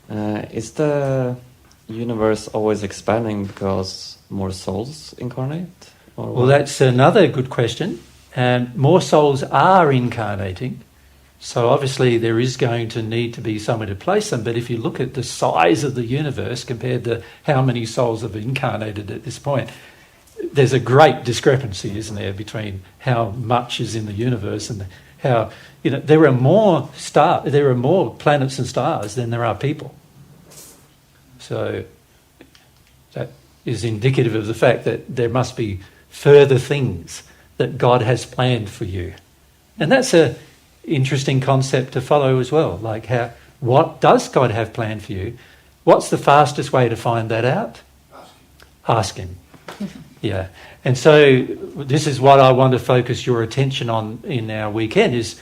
Is the universe always expanding because more souls incarnate? Or Well, that's another good question. And more souls are incarnating. So obviously there is going to need to be somewhere to place them. But if you look at the size of the universe compared to how many souls have incarnated at this point, there's a great discrepancy, isn't there, between how much is in the universe and how, there are more planets and stars than there are people. So that is indicative of the fact that there must be further things that God has planned for you. And that's an interesting concept to follow as well. Like, what does God have planned for you? What's the fastest way to find that out? Ask Him. Yeah. And so this is what I want to focus your attention on in our weekend, is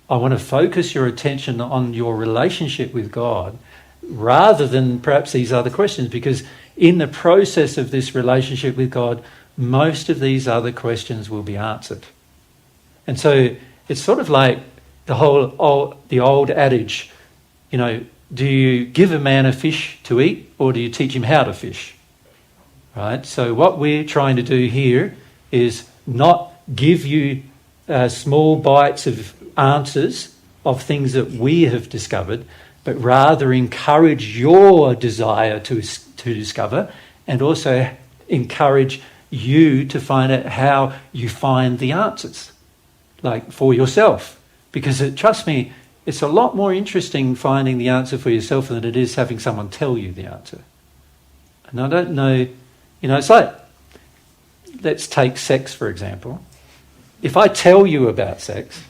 I want to focus your attention on your relationship with God rather than perhaps these other questions, because in the process of this relationship with God, most of these other questions will be answered. And so it's sort of like the old adage, do you give a man a fish to eat or do you teach him how to fish? Right? So what we're trying to do here is not give you small bites of answers of things that we have discovered, but rather encourage your desire to discover, and also encourage you to find out how you find the answers, like for yourself. Because trust me, it's a lot more interesting finding the answer for yourself than it is having someone tell you the answer. And I don't know, it's like, let's take sex for example. If I tell you about sex,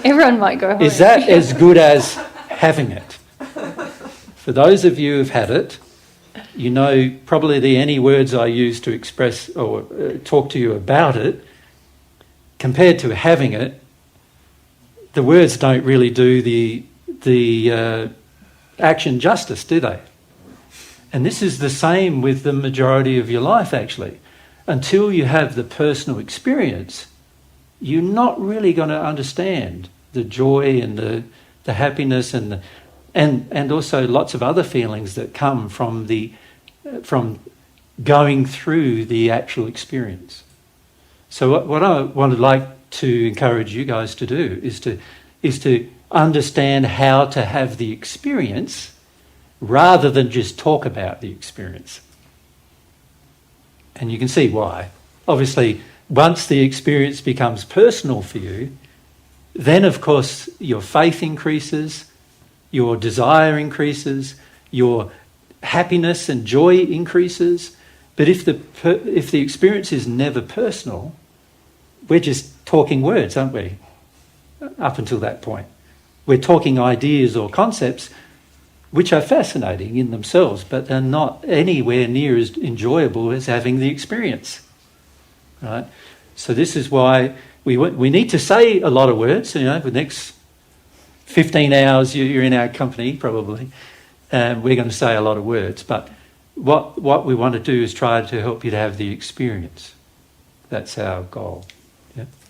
everyone might go home. Is that as good as having it? For those of you who've had it, probably any words I use to express or talk to you about it, compared to having it, the words don't really do the action justice, do they? And this is the same with the majority of your life, actually. Until you have the personal experience, you're not really going to understand the joy and the happiness and also lots of other feelings that come from going through the actual experience. So what I would like to encourage you guys to do is to understand how to have the experience rather than just talk about the experience. And you can see why. Obviously, once the experience becomes personal for you, then of course your faith increases, your desire increases, your happiness and joy increases. But if the experience is never personal, we're just talking words, aren't we? Up until that point. We're talking ideas or concepts which are fascinating in themselves, but are not anywhere near as enjoyable as having the experience. Right? So this is why we need to say a lot of words. For the next 15 hours you're in our company probably, and we're going to say a lot of words. But what we want to do is try to help you to have the experience. That's our goal. Yeah.